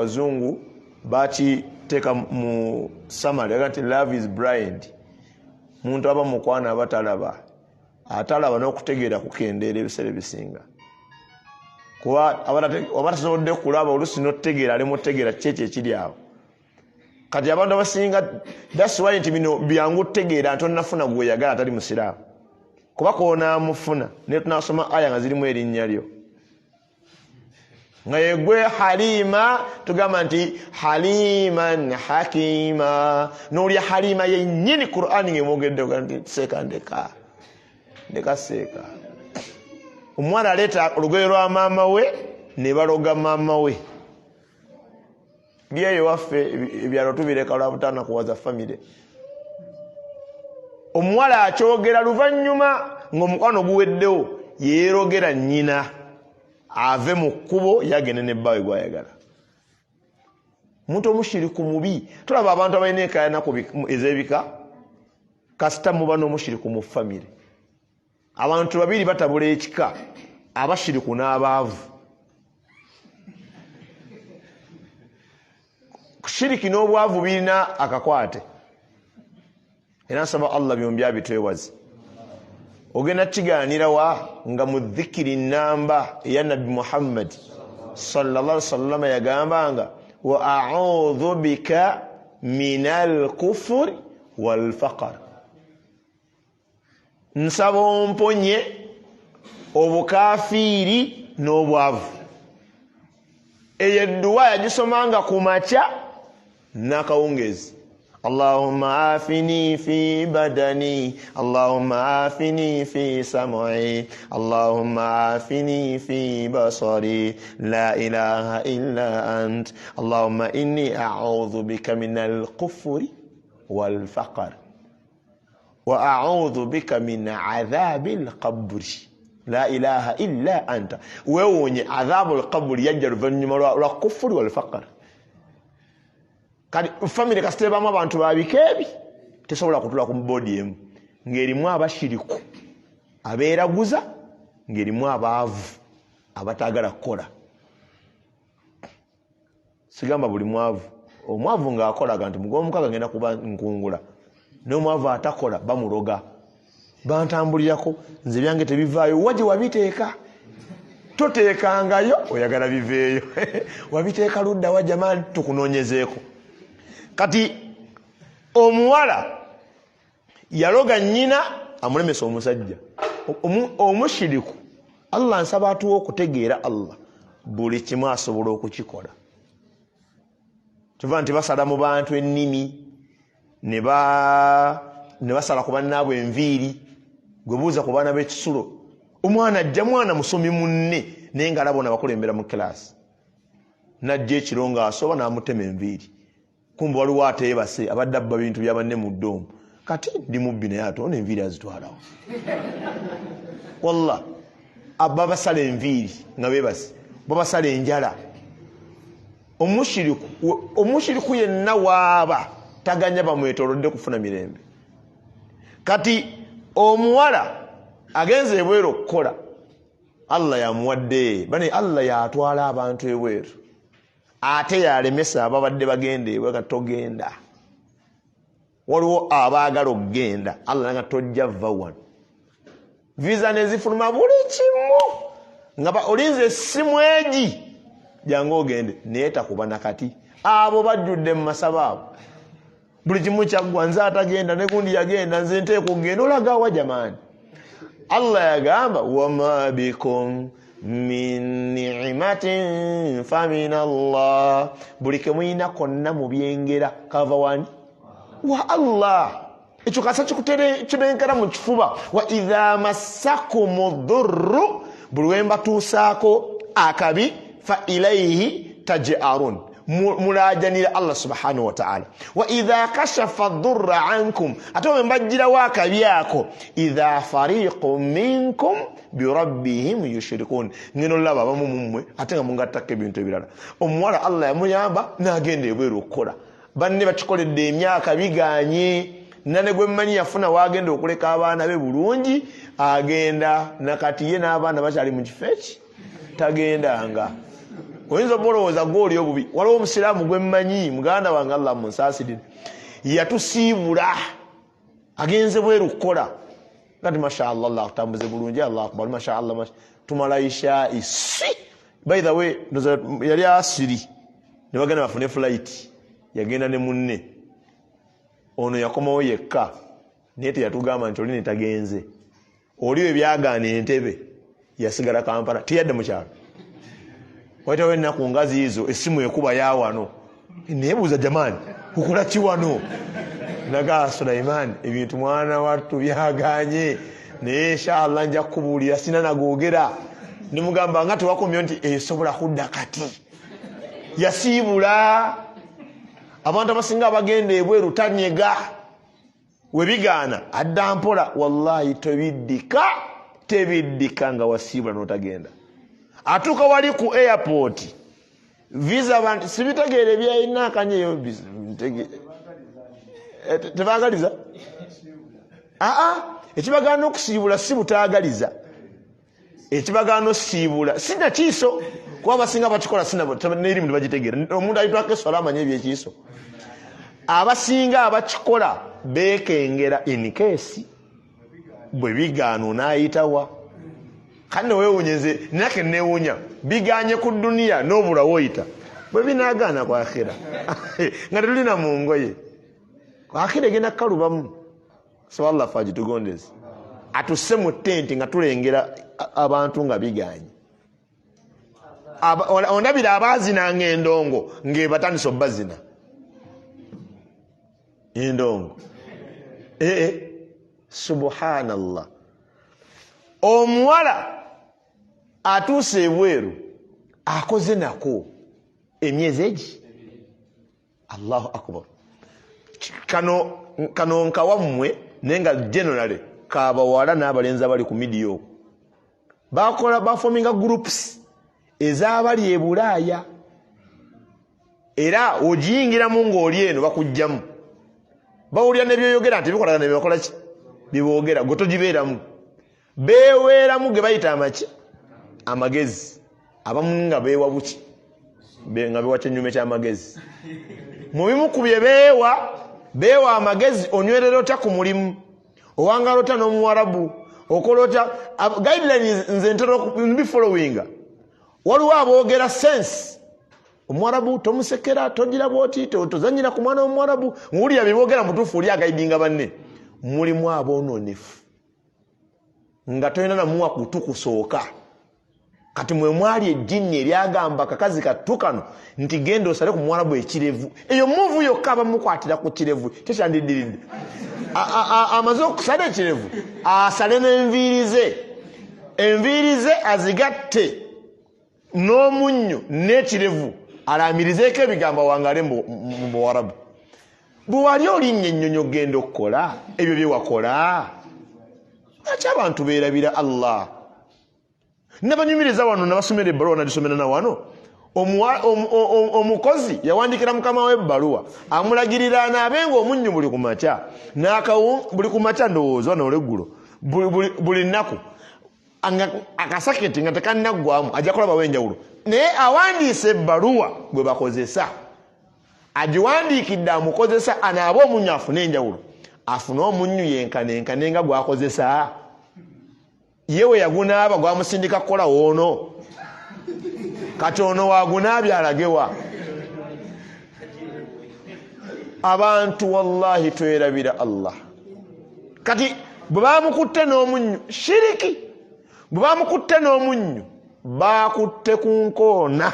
Wazungu bachi teka mu summary agati love is blind. Muntu aba mukwana abatalaba. Atalaba n'okutegeera kukendeera ebiseera bisinga. Kuba abatasobodde kulaba oluusi n'otegeera ali mutegeera kyekyo ekiri awo. Kati abantu abasinga that's why nti bino byangu tegeera ntonafuna gwe yagala atali musiraamu. Kuba koona amufuna ne tunasoma aya nga zirimu erinnya lyo. Nga yegwe Halima tugamba nti haliman hakima. N'olya Halima yennyini Qur'ani ng'emwogedde nti seeka ndeka seeka. Omwana aleeta olugoye lwa maama we ne baloga maama we. Byeyo waffe ebyalo tubireka lwa butaana kuwaza family. Omuwala akyogera luvannyuma ng'omukwano guweddewo yeerogera nnyina ave mu kkubo yagende ne bbaawe gw'ayagala. Omuntu omushiriku mubi. Tulaba abantu abalina enkaayana ez'ebika kasita muba n'omushiriku mu family. Abantu babiri batabula ekika abashiriku n'abaavu. Kushiriki n'obwavu birina akakwate. Era nsaba Allah byombi abitwewaze. Ogenda kigaanira wa nga mu dhikiri namba ya Nabi Muhammad sallallahu alaihi wasallam yagambanga wa a'udhu bika minal kufri wal faqr. Nsaba omponye obukafiiri n'obwavu. Eyo edduwa yagisomanga ku makya n'akawungezi. Allahumma afini fi badani, Allahumma afini fi sam'i, Allahumma afini fi basari, la ilaha illa ant, Allahumma inni a'udhu bika minal kufri wal faqr wa a'udhu bika min adhabil qabr, la ilaha illa anta. Wewonye adhabul qabr yajja luvannyuma lwa kufri wal faqr. Kali family kasiteba mu abantu babikebi tesobola kutula ku body emu ngerimu abashiriku abeeraguza ngerimu abaavu abatagala kola. Sigamba buli mwavu. Omwavu ng'akola ganti mugomukaga ngenda kuba nkungula. N'omwavu atakola bamuloga. Bantambulirako nze byange tebivaayo waje wabiteeka. Toteekangayo oyagala biveeyo. Wabiteeka ludda wa jamani tukunoonyezeeko. Kati omuwala yaloga nnyina amulemesa omusajja. Omushiriku Allah nsaba atuwa okutegeera Allah buli kimu asobola okukikola. Tuva nti basala mu bantu ennimi ne basala ku bannaabwe enviiri. Gwe buuza ku baana b'ekisulo. Omwana ajja mwana musomi munne naye nga alabona bakulembera mu kilaasi. Najja ekiro ng'asoba n'amutema enviiri. Kumbe waliwo ateebase abadde abba bintu bya banne mu ddoomu. Kati ndi mubbi naye ate ono enviiri azitwalawo. Wallah abba basala enviiri nga beebase babasala enjala. Omushiriku yenna waaba taganya bamwetoolodde kufuna mirembe. Kati omuwala agenze ebweru okukola Allah yamuwadde bane Allah yatwala abantu ebweru ate yalemesa ababadde bagenda ewe nga togenda. Waliwo abaagala okugenda Allah nga tojja vva wano. Visa nezifuluma buli kimu nga olinze essimu egi jangu ogende naye takuba nakati. Abo bajjudde mu masaba abo buli kimu kyaggwa nze atagenda ne gundi yagenda nze nteeka okugenda olaga wa jamaani. Allah yagamba wama bikum min ni'matin famin Allah. Buli kemuyina konna mu byengera kava wani wa Allah. Ekyo kasa kikutere kibenkera mu kifuba. Wa idha massakumu dhurru, buli wemba tuusaako akabi fa ilayhi taj'arun, mulajanira Allah subhanahu wa ta'ala. Wa idha kashafa dhurra ankum, ate wembajira wakabi ako idha fariqun minkum bi rabbihim yushrikun. Ngeno laba bamu mumwe ate nga mungattako ebintu ebirala. Omuwala Allah yamuyamba n'agenda ebweru okukola. Banne bakikoledde emyaka biganye. Nane gwe mmanyi yafuna wagenda okuleka abaana be bulungi agenda nakati ye n'abaana bakyali mu kifo eki tagendanga. oyinza obolowooza gwoli obubi. Waliwo omusiraamu gwe mmanyi muganda wange Allah munsaasirire yatusiibula agenze bweru kukola ngati mashaallah Allah kutambuze bulungi Allah akbar mashaallah tumala isha isi by the way yali asiri ne bagenda bafune flight yagenda ne munne ono yakomawo yekka naye teyatugamba nti oli netagenze oliwo ebyagaana Entebbe yasigala Kampala tiyadde mu kyalo waitawo ennaku ngazi hizo essimu ekuba ya wano nebuuza jamani kukola ki wano naga Sulaiman ebintu mwana wattu byaganye naye inshallah nja kubuulira sina nagoogera nimugamba nga tewakomyo nti esobola kudda kati yasiibula abantu abasinga abagenda ebweru tanyega webigaana adda mpola wallahi tebiddika nga wasiibula n'otagenda atuuka wali ku airport visa abantu sibitegeere byayina akanyeyo tebaagaliza ekibagaana okusiibula si butaagaliza ekibagaana siibula sina kiiso kuba abasinga bakikola n'erimu tebagitegeera omuntu ayitwako eswala amanya ebyekiiso abasinga abakikola beekengera enikesi bwe bigaana onaayitawa kane weewunyeze nake neewunya biganye ku duniya n'obula woyita bwe binaagaana ku akhira nga tetulina mu ngoye akhira egenda kukalubamu so Allah fagitugondeze atusse mu tenti nga tulengera abantu nga biganye ondabira abaazinanga endongo ng'ebatandisa obbazina endongo subhanallah omuwala atuuse ebweru akoze nako emyezi egi Allahu akbar kano nkawammwe nenga generally kabawala n'abalenzi abali ku media okwo baforminga groups ez'abali e Bulaaya era ogiyingiramu ng'oli eno bakujjamu bawulira ne byoyogera nti bikolagana ne bakola ki biboogera gwe togibeeramu beeweeramu ge bayita amagezi abamu nga beewa buki nga beewa kyenyume ky'amagezi mu bimu ku bye beewa amagezi onywerera otya ku mulimu owangala otya n'omuwarabu okola otya guidelines nze ntera bifollowinga waliwo aboogera sense omuwarabu tomusekera togira bwoti tozanyira ku mwana w'omuwarabu muwulira biboogera mutuufu oli agaidinga banne mulimu aboononefu nga tolina namuwa kutukusooka kati mwe mwali ejjinni eryagamba kakazi kattu kano nti genda osale ku muwarabu ekirevu eyo muvu yokka abamukwatira ku kirevu tekyandiddiridde amaze okusala ekirevu asale n'enviiri ze azigatte n'omunnyo n'ekirevu alamirizeeko ebigambo wangale mu buwarabu bwe wali olinnya ennyonyo genda okukola ebyo bye wakola lwaki abantu beerabira Allah nabanyumiriza wano nabasomera ebbaluwa nadisomera na wano omukozi yawandikira mukama we ebbaluwa amulagirira anaabenga omunnyo buli kumakya buli kumakya ndowooza n'oleggulo buli nnaku akasaketi nga tekannaggwamu ajja kulabawo enjawulo naye awandiisa ebbaluwa gwe bakozesa agiwandiikidde amukozesa anaaba omunnyo afune enjawulo afune omunnyo yenkanenkane nga gwakozesa yewe yagunaaba gwamusindika kukola woono kati ono wagunaabye alagewa abantu wallahi twerabira Allah kati bwe bamukutte n'omunnyo shiriki bwe bamukutte n'omunnyo bakutte ku nkoona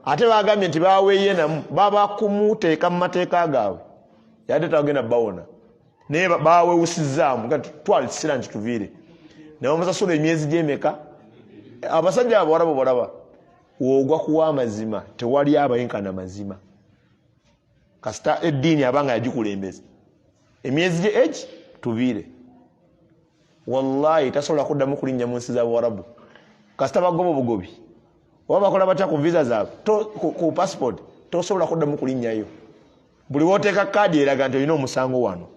ate bagambye nti baweeye namu baba kumuteeka mu mateeka gaabwe yadde tagenda bawona naye bawewusizzaamu nga twalisira nti tuviire naye omusasula emyezi gy'emeka abasajja abawarabu balaba woogwa kuwa amazima tewali abayinkana mazima kasita eddiini abanga yagikulembeza emyezi gye egi tuviire wallahi tasobola kuddamu kulinnya mu nsi z'abawarabu kasita bagoba obugobi oba bakola batya ku visa zaabwe ku passport tosobola kuddamu kulinnyayo buli wooteeka kaadi eraga nti olina omusango wano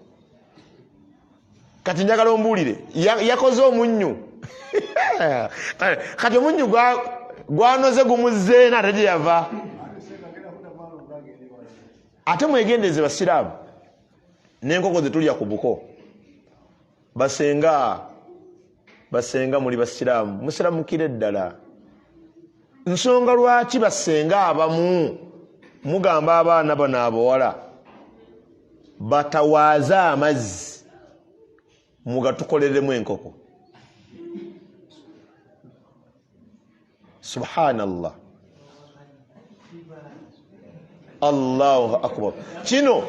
kati njagala ombuulire yakoze omunnyu kati omunnyu gwanoze gumuzeena ate gye yava. Ate mwegendeze basiraamu n'enkoko ze tulya ku buko. Basenga muli basiraamu musiramukire ddala. Nsonga lwaki basenga abamu mugamba abaana bano abawala batawaaza amazzi mugatukoleremu enkoko. Subhanallah. Allahu akbar. Kino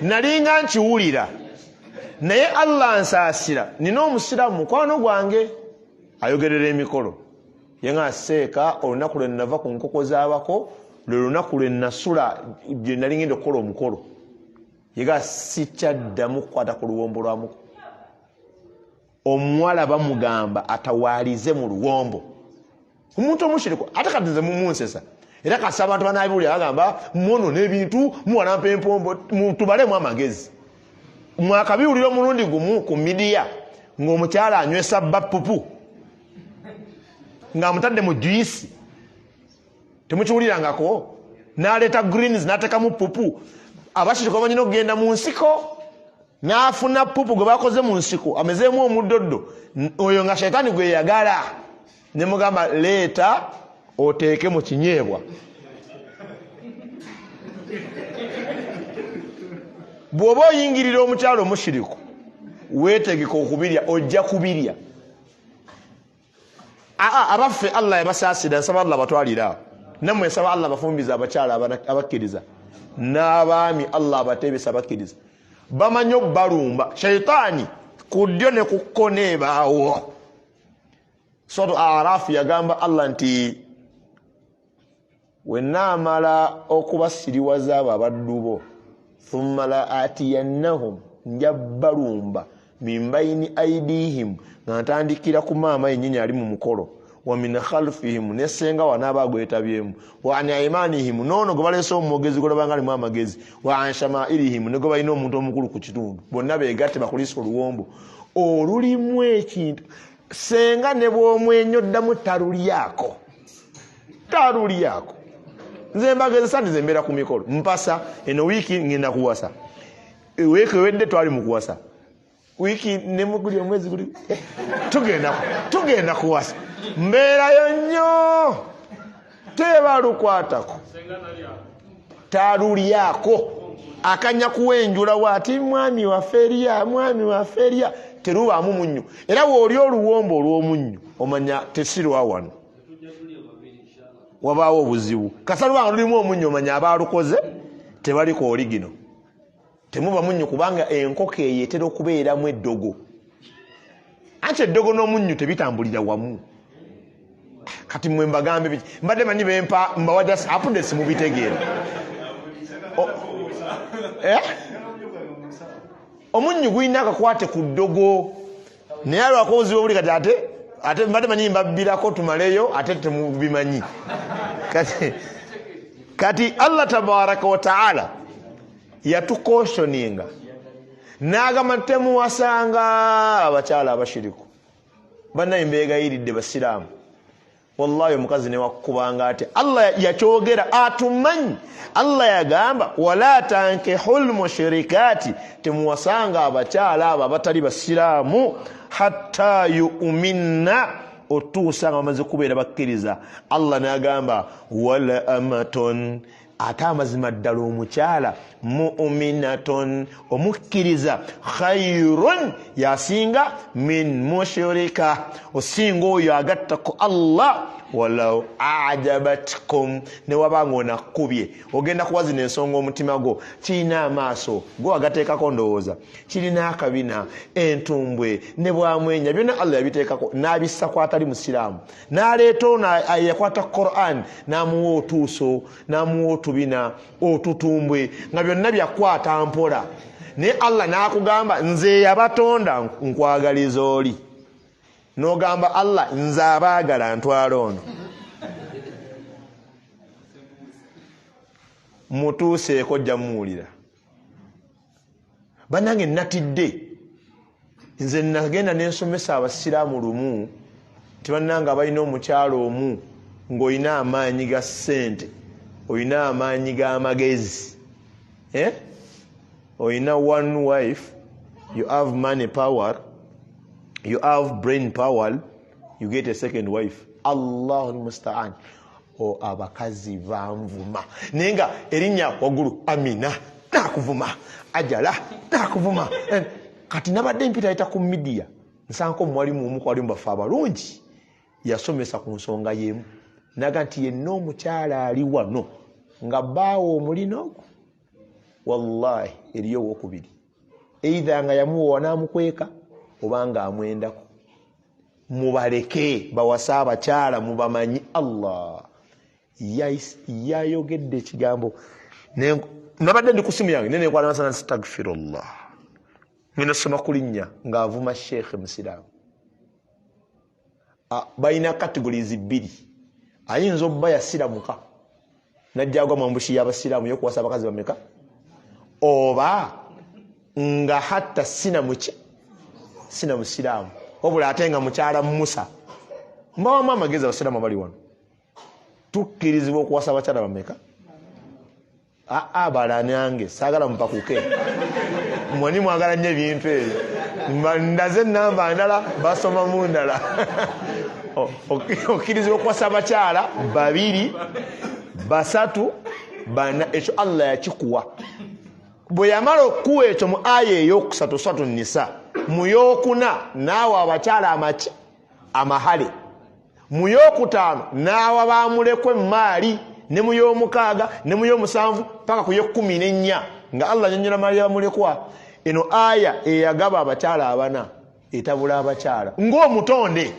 nalinga nkiwulira naye Allah nsaasira. Nina omusiraamu mukwano gwange ayogerera emikolo yenga seeka olunaku lwe nava ku nkoko z'abako lwe lunaku lwe nasula gye nali ngenda okukola omukolo yega sikyaddamu kukwata ku luwombo lwamuko. Omuwala bamugamba atawaalize mu luwombo. Omuntu omushiriku ate kati nze mumunsesa era kasi abantu banaabulira bagamba mwono n'ebintu muwalampa empombo tubalemu amagezi. Mwakabiwulira omulundi gumu ku midiya ng'omukyala anywesa bapupu ng'amutadde mu juisi temukiwulirangako n'aleeta greens n'ateekamu pupu. Abashiriko banyina okugenda mu nsiko n'afuna pupu gwe bakoze mu nsiko amezeemu omuddoddo oyo nga shayitaani gwe yagala ne mugamba leeta oteeke mu kinyeebwa. Bw'oba oyingirira omukyalo omushiriku weetegeka okubirya ojja kubirya. Abaffe Allah yabasaasira nsaba Allah batwalira nammwe nsaba Allah bafumbiza abakyala abakkiriza n'abaami Allah abateebesa abakkiriza. Bamanyi obbalumba shayitaani ku ddyo ne ku kko n'ebaawo. Suratu Araf yagamba Allah nti wennaamala okubasiriwaza abo abaddu bo thumma la atiyannahum njabbalumba min bayini aidihim nga ntandikira ku maama yennyini ali mu mukolo wa min khalfihim nesenga wanaaba agwetabyemu wa an aimanihim noono gwe baleese omwogezi golabanga alimu amagezi wa an shamairihim ne gwe balina omuntu omukulu ku kitundu bonna beegatte bakulisa oluwombo olulimu ekintu. Senga ne bw'omwenyoddamu talulyako. Nze mbagezesa nze mbeera ku mikolo mpasa eno wiiki ngenda kuwasa weeki ewedde twali mu kuwasa wiiki ne muguli omwezi guli tugenda kuwasa mbeerayo nnyo tebalukwatako talulyako akanya kuwenjula waati mwami waffe erya terubaamu munnyo era bw'oli oluwombo olw'omunnyo omanya tesirwa wano wabaawo obuzibu. Kasalubanga lulimu omunnyo omanya abaalukoze tebaliko oligino temuba munnyo kubanga enkoko eyo etera okubeeramu eddogo. Anti eddogo n'omunnyo tebitambulira wamu. Kati mmwe mbagambe biki mbadde manyi bempa mbawadde apudesi mubitegeera. Omunnyo gulina akakwate ku ddogo naye alwako obuzibu obuli kati ate mbadde manyi mbabbirako tumaleyo ate temubimanyi. Kati Allah tabaraka wa taala yatukoshoninga n'agamba temuwasanga abakyala abashiriku. Bannaye mbeegayiridde basiraamu wallahi omukazi ne wakubanga ate Allah yakyogera atumanyi. Allah yagamba wala tankihul mushrikati temuwasanga abakyala abo abatali basiraamu hatta yu'minna otuusa nga bamaze kubeera bakkiriza. Allah n'agamba wala amaton ate amazima ddala omukyala mu'minaton omukkiriza khayrun yasinga min mushrika osinga oyo agatta ku Allah walau ajabatkum ne wabanga onakubye ogenda kuwazina ensonga omutima gwo kirina amaaso gwe wagateekako ndowooza kirina akabina entumbwe ne bwamwenya byonna Allah yabiteekako n'abissa kwatali musiraamu n'aleeta ono yakwata Quran n'amuwa otuuso n'amuwa otubina otutumbwe nga byonna byakwata mpola naye Allah n'akugamba nze yabatonda nkwagaliza oli n'ogamba Allah nze abaagala ntwala ono. Mutuuseeko ojja muwulira. Bannange natidde nze nagenda n'ensomesa abasiraamu lumu nti bannange abalina omukyalo omu ng'olina amaanyi ga ssente, olina amaanyi g'amagezi, olina one wife, you have money power, you have brain power, you get a second wife. Allahu almustaan. O abakazi banvuma naye nga erinnya waggulu Amina nakuvuma, Ajala nakuvuma. Kati nabadde mpita ayita ku midiya nsanko mwalimu omu kwali mubafa abalungi yasomesa ku nsonga y'emu naga nti yenna omukyala ali wano nga bbaawo omulina ogwo wallahi eriyo owokubiri eitha nga yamuwa n'amukweka obanga amwendako. Mubaleke bawasa abakyala mubamanyi. Allah yayogedde ekigambo nabadde ndi ku simu yange nene nkwala nasana astagfirullah ngenda soma ku linnya ng'avuma sheekh musiraamu. Balina categories bbiri, ayinza obba yasiramuka najja agwa mambushi y'abasiraamu yokuwasa abakazi bameka, oba nga hatta sina musiraamu obula ate nga mukyala Musa. Mbawamu amagezi abasiraamu bali wano, tukkirizibwa okuwasa abakyala bameka? Balanyange saagala mupakuke mwani mwagala nnyo ebintu ebyo ndaze enamba ndala basoma mu ndala. Okkirizibwa okuwasa abakyala 2, 3, 4. Ekyo Allah yakikuwa. Bwe yamala okuwa ekyo mu aya ey'okusatu Suratu Nisa, mu y'okuna naawe abakyala amahale, mu y'okutaano naawe bamulekwe emaali, ne mu y'omukaaga ne mu y'omusanvu paka ku y'e14 nga Allah nyonnyola maali y'abamulekwa. Eno aya eyagaba abakyala 4 etabula abakyala ng'omutonde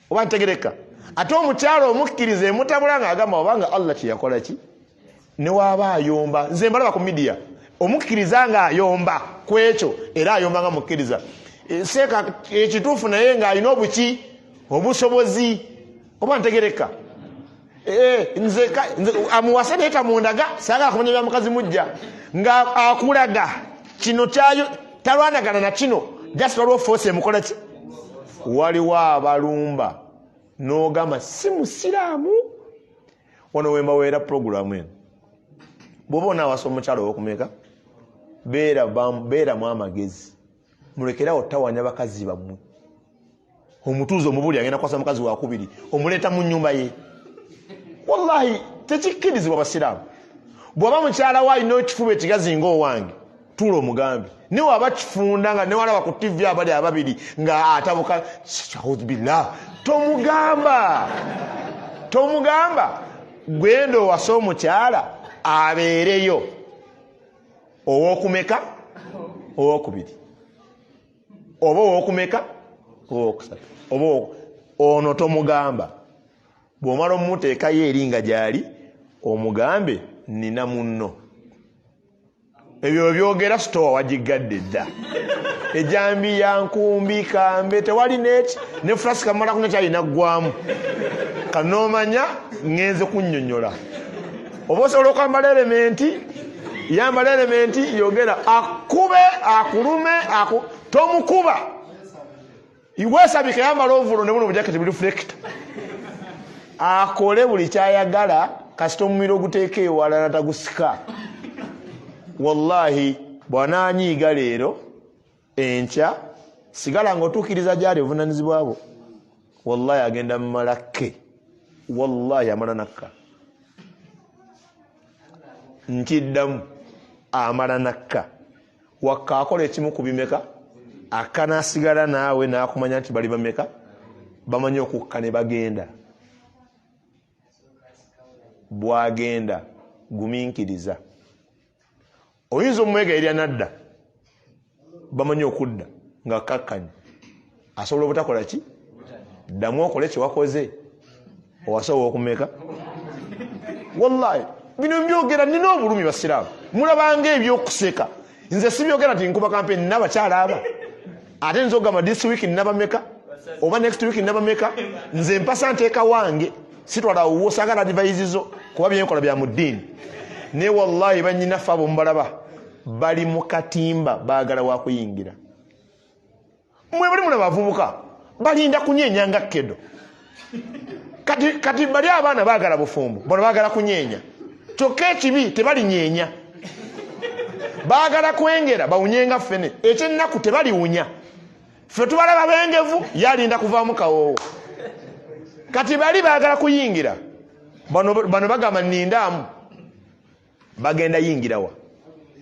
oba ntegereka. Ate omukyala omukkiriza emutabula ng'agamba obanga Allah kye yakola ki ne waaba ayomba. Nze mbalaba ku midiya omukkiriza ng'ayomba ku ekyo era ayomba nga mukkiriza seeka ekituufu naye ng'alina obuki obusobozi oba ntegereka. Nze amuwasa naye tamundaga saagala kumanya bya mukazi mujja nga akulaga kino kyayo talwanagana na kino just waliwo force emukola ki. Waliwo abalumba n'ogamba si musiraamu. Wano wembaweera programu eno bw'oba onaawasa omukyala ow'okumeka beeramu amagezi, mulekerawo tawanya bakazi bammwe. Omutuuze omubuli agenda kwasa mukazi wakubiri omuleeta mu nnyumba ye. Wallahi tekikkirizibwa basiraamu. Bw'oba mukyala wa alina ekifuba ekigazi ng'owange tuula omugambe, ne waba kifunda nga ne walaba ku TV abali ababiri nga atabuka billah, tomugamba gwenda owasa omukyala abeereyo ow'okumeka, ow'okubiri oba ow'okumeka, ow'okusatu oba ono tomugamba. Bw'omala omuteekayo eri nga gyali omugambe nina munno. Ebyo byogera sitowa wagigadde dda. Ejambi ya nkumbi kambe tewali neki ne flasika mala kuno kyalina ggwamu kanoomanya ngenze kunnyonnyola. Oba osobola okwambala elementi, yambala elementi yogera akube akulume tomukuba iwesabika yambala ovulo ne buno bujaketi buli reflector akole buli kyayagala kasita omumiro oguteeka ewala natagusika. Wallahi bw'anaanyiiga leero enkya sigala ng'otuukiriza gyali obuvunaanyizibwa bwo. Wallahi agenda mu malakke, wallahi amala nakka. Nkiddamu amala nakka wakka akola ekimu ku bimeka akanaasigala naawe n'akumanya nti bali bameka bamanyi okukka ne bagenda. Bwagenda gumiikiriza. Oyinza omwegayirya nadda bamanyi okudda nga kakkanye asobola obutakola ki. Ddamu okole kyewakoze owasobola okumeka. Wallahi bino byogera nina obulumi basiraamu mulabanga ebyokuseka. Nze sibyogera nti nkuba kampeni n'abakyala aba ate nze ogamba this week nnabameka oba next week nnabameka. Nze mpasa nteeka wange sitwala uwo sagala advice kuba byenkola bya mu ddiini. Ne wallahi bannyinaffe abo mubalaba bali mu katimba baagala wa kuyingira. Mmwe bali muna bavubuka balinda kunyeenya nga kkedo. kati bali abaana baagala bufumbo bano baagala kunyeenya kyokka ekibi tebali nyeenya baagala kwengera bawunyenga ffene ekyennaku tebaliwunya ffe tubalaba bengevu yalinda kuvaamu kawoowo kati bali baagala kuyingira bano bagamba nindaamu bagenda yingirawa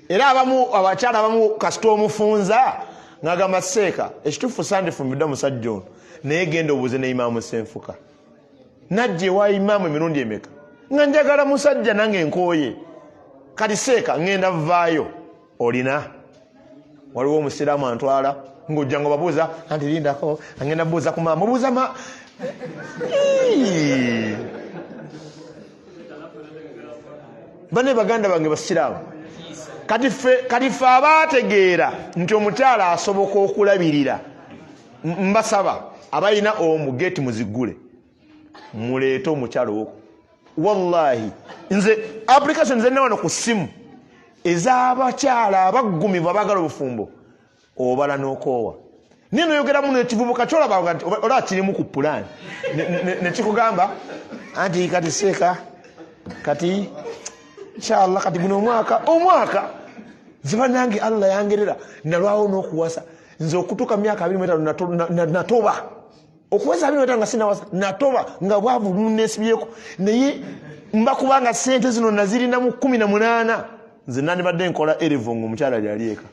era abakyala abamu kasita omufunza ng'agamba seeka ekituufu sandifumbidwa musajja ono naye genda obuuze ne imaamu Senfuka najja ewa imaamu emirundi emeka nga njagala musajja nange nkooye kati seeka ngenda vaayo olina waliwo omusiraamu antwala ng'ojja nga babuuza anti lindako angenda buuza ku maama obuuza bane baganda bange basiraamu kati ffe abaategeera nti omukyala asoboka okulabirira mbasaba abalina omugeti muzigule muleete omukyala oku wallahi nze application zenna wano ku ssimu ez'abakyala abaggumivu abaagala obufumbo obala n'okoowa naye noyogera muno ekivubuka kyolaba nti olaba kirimu ku pulaani nekikugamba anti kati seeka kati inshallah kati guno omwaka ziba nange Allah yangerera nalwawo n'okuwasa nze okutuuka myaka 25 natoba okuwasa 25 nga sinawasa natoba nga bwavu munesibyeko naye mba kubanga sente zino nazirina mu 18 nze nandibadde nkola elevongo omukyala lyalieka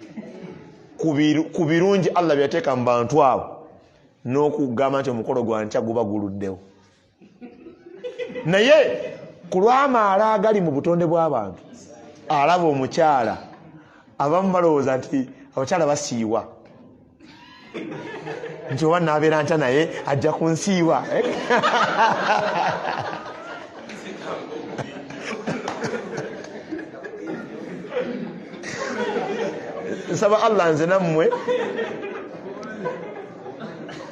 ku birungi Allah byateeka mu bantu abo n'okugamba nti omukolo gwankya guba guluddewo naye ku lw'amaala agali mu butonde bw'abantu alaba omukyala abamu balowooza nti abakyala basiiwa nti oba naabeera ntya naye ajja kunsiiwa nsaba Allah nze nammwe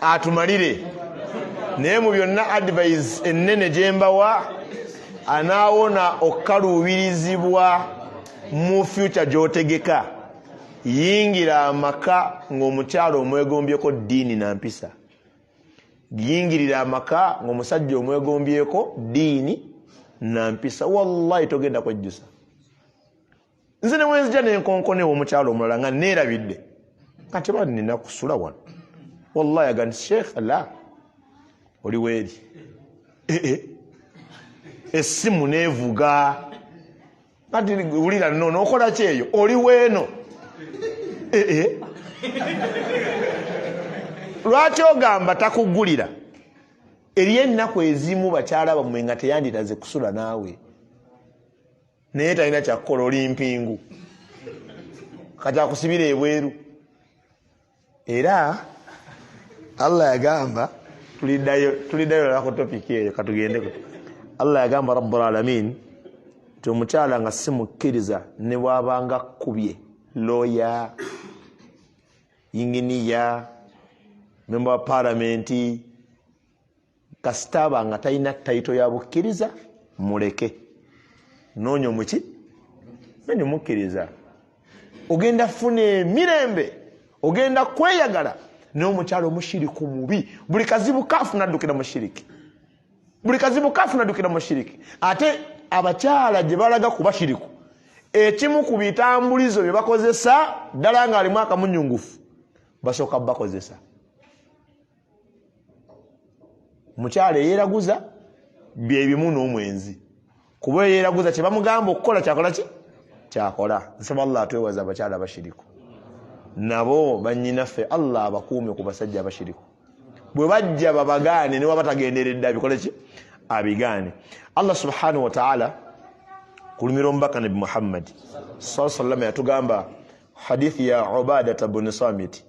atumalire naye mu byonna advice ennene gye mbawa anaawona okukaluubirizibwa mu future gy'otegeka yingira amaka ng'omukyalo omwegombyeko ddiini na mpisa yingirira amaka ng'omusajja omwegombyeko ddiini na mpisa wallahi togenda kwejjusa nze ne wenzija n'enkonkone w'omukyalo omulala nga neerabidde kati ba nina kusula wano wallahi aga nti sheekh la oli weeri essimu neevuga kati wulira nno n'okola kyeyo oli weeno lwaki ogamba takugulira eri ennaku ezimu bakyala bammwe nga teyanditaze kusula naawe naye talina kyakukola oli mpingu kati akusibira ebweru era Allah yagamba tuliddayo lako topiki eyo katugendeko Allah yagamba rabbul alamin nti omukyala nga si mukkiriza ne bwabanga kkubye lawyer inginiya member wa parliamenti kasitaba nga talina taito ya bukkiriza muleke nonyo muki nanyo mukkiriza ogenda funa emirembe ogenda kweyagala n'omukyalo omushiriku mubi buli kazibu kafu naddukira mushiriki buli kazibu kafu naddukira mushiriki ate abakyala gye balaga ku bashiriku ekimu ku bitambulizo bye bakozesa ddala nga alimu akamunyungufu basooka bakozesa mukyala eyeeraguza bye bimu n'omwenzi kuba eyeeraguza kye bamugamba okukola kyakola ki kyakola nsaba Allah atwewaza abakyala abashiriku nabo bannyinaffe Allah abakuume ku basajja abashiriku bwe bajja babagaane ne wabatagenderedde abikole ki abigaane Allah subhanahu wa ta'ala kulumira omubaka nabi Muhammad sallallahu alaihi wasallam yatugamba hadithi ya Ubadah ibn Samit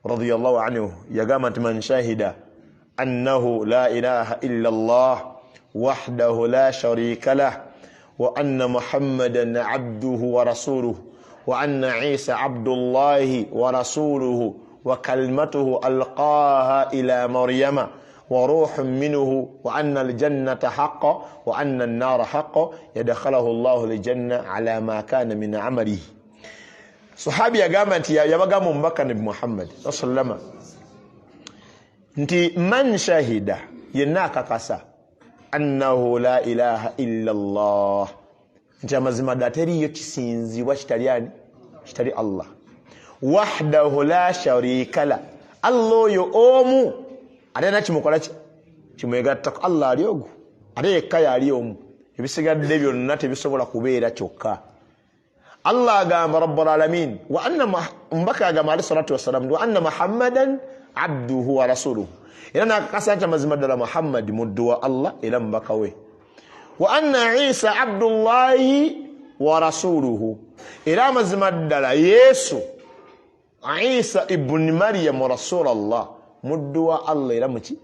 radiyallahu anhu yagamba nti man shahida annahu la ilaha illa Allah wahdahu la sharika lah wa anna Muhammadan abduhu wa rasuluhu wa anna Isa abdullahi wa rasuluhu wa kalmatuhu alqaha ila Maryama وروح منه وأن الجنة حق وأن النار حق يدخله الله الجنة على ما كان من عمله صحابي يقام أنت يبقى مبكى نبي محمد صلى الله عليه وسلم أنت من شهد يناك كسا annahu la ilaha illa Allah, nti amazima ddala teriyo kisinzibwa kitali Allah. Wahdahu la sharika la, Allah oyo omu ate nakimukola kimwegattako. Allah ali ogwo ate yekka yali omu, ebisigadde byonna tebisobola kubeera kyokka. Allah agamba rabbul alamin wa anna mbaka agamba alayhi salatu wassalam wa anna muhammadan abduhu wa rasuluhu, era nakakasa nti amazima ddala Muhammad muddu wa Allah era mubaka we. Wa anna Isa abdullahi wa rasuluhu, era amazima ddala Yesu Isa ibn Maryam rasulallah muddu wa Allah era muki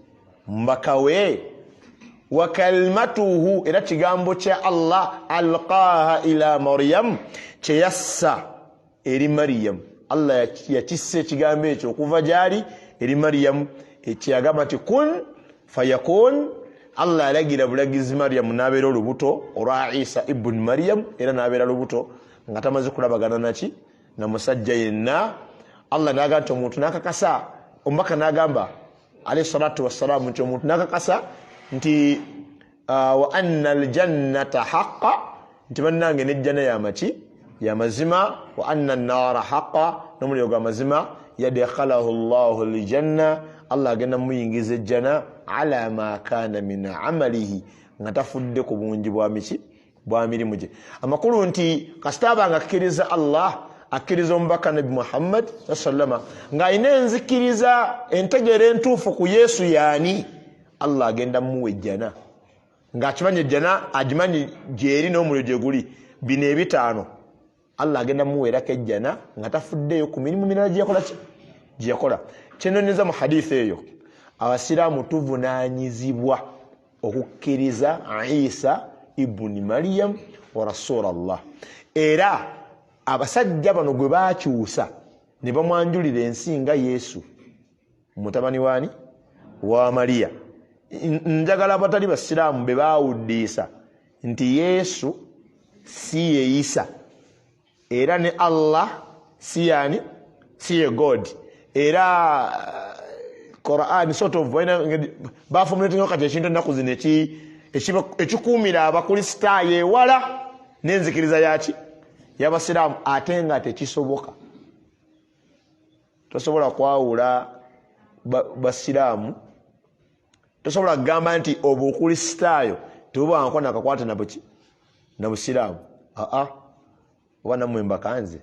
mbaka we. Wa kalimatuhu, era kigambo kya Allah alqaha ila Maryam, kyeyassa eri Maryam. Allah yakisse ekigambo ekyo okuva gyali eri Maryam, ekyagamba nti kun fayakun. Allah alagira bulagizi Maryam n'abeera olubuto olwa Isa ibn Maryam, era n'abeera lubuto nga tamaze kulabagana naki na musajja yenna. Allah n'agamba nti omuntu n'akakasa, omubaka n'agamba alayhi salatu wassalamu nti omuntu n'akakasa nti wa anna aljannata haqqa, nti bannange nejjana ya mazima. Wa anna an-nara haqqa, n'omuliro gwa mazima. Yadkhalahu Allahu aljanna, Allah agenda muyingiza ejjana ala ma kana min amalihi, nga tafudde ku bungi bwa mirimu gye. Amakulu nti kasita abanga akkiriza Allah, akkiriza omubaka Nabi Muhammad sallama, ng'alina enzikiriza entegeera entuufu ku Yesu yaani, Allah agenda muwa ejjana, ng'akimanyi ejjana agimanyi gyeri n'omuliro gye guli, bino ebitaano Allah agenda muweerako ejjana nga tafuddeyo ku mirimu mirala gye yakola. Kyenonyeza mu hadithi eyo, abasiraamu tuvunaanyizibwa okukkiriza Isa ibuni Maryam wa rasulallah. Era abasajja bano gwe baakyusa ne bamwanjulira ensinga Yesu mutabani waani wa Mariya. Njagala abatali basiraamu be baawuddiisa nti Yesu si ye Isa, era ne Allah si yaani, si ye God. Era Quran sort of bafumulatinga kati ekintu ennaku zino ekikuumira abakristaayo ewala n'enzikiriza yaki y'abasiraamu, ate nga tekisoboka. Tosobola kwawula basiraamu, tosobola kugamba nti obukristaayo tebubankwa nakakwata na busiraamu. Oba nammwe mbakanze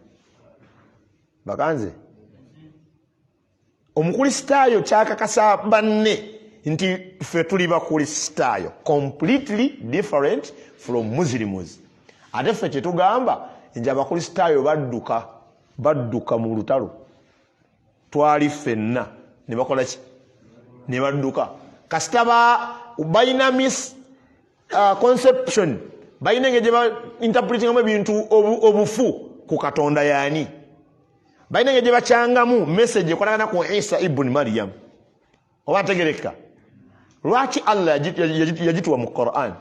omukristaayo kyakakasa banne nti ffe tuli bakristaayo, completely different from Muslims. Ate ffe kyetugamba nti abakristaayo badduka mu lutalo, twali ffenna ne bakola ki, ne badduka. Kasita balina conception, balina engeri gye ba interpretingamu ebintu obufu ku Katonda yaani, balina engeri gye bakyangamu message ekwatagana ku Isa ibn Maryam. Oba ategereka lwaki Allah yagituwa mu Quran?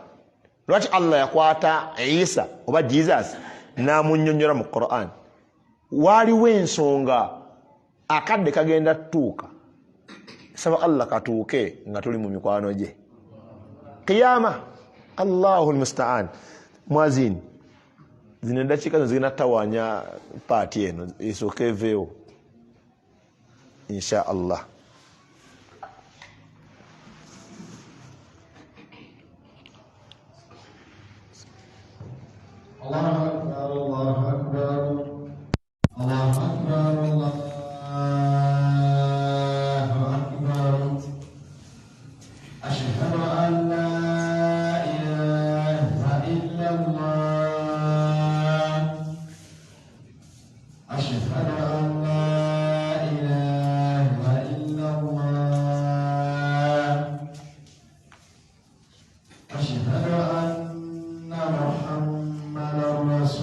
Lwaki Allah yakwata Isa oba Jesus n'amunnyonnyola mu Quran? Waaliwo ensonga, akadde kagenda tuuka. Saba Allah katuuke nga tuli mu mikwano gye. Qiyama, Allahul musta'an. Mwazini zino eddakiika zino zigenda tawaanya paati eno esooka eveewo insha Allah. Allahu akbar, Allahu akbar, Allahu akbar, Allahu akbar. Ashhadu an la ilaha illallah. Ashhadu an la ilaha illallah. Ashhadu anna Muhammadan rasulullah.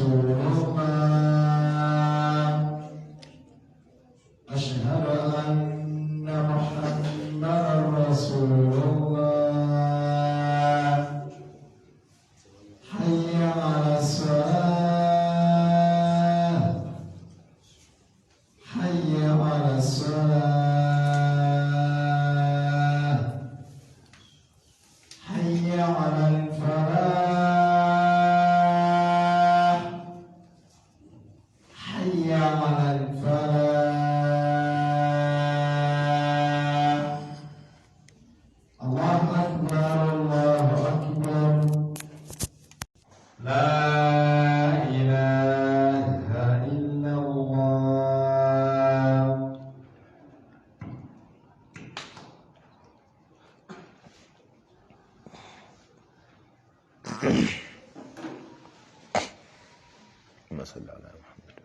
اللهم صل على محمد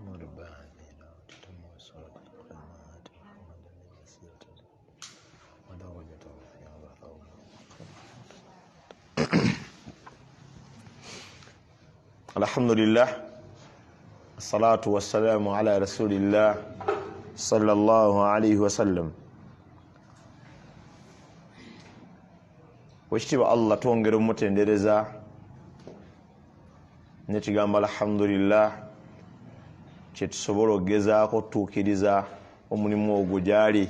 ورب العالمين وتتم الصلاة والخدمات محمد الوسيلة ودرجة الحمد لله الصلاة والسلام على رسول الله صلى الله عليه وسلم. Wekitiibwa Allah twongera omutendereza ne tugamba alhamdulillah kyetusobola okugezaako tuukiriza omulimu ogwo gyali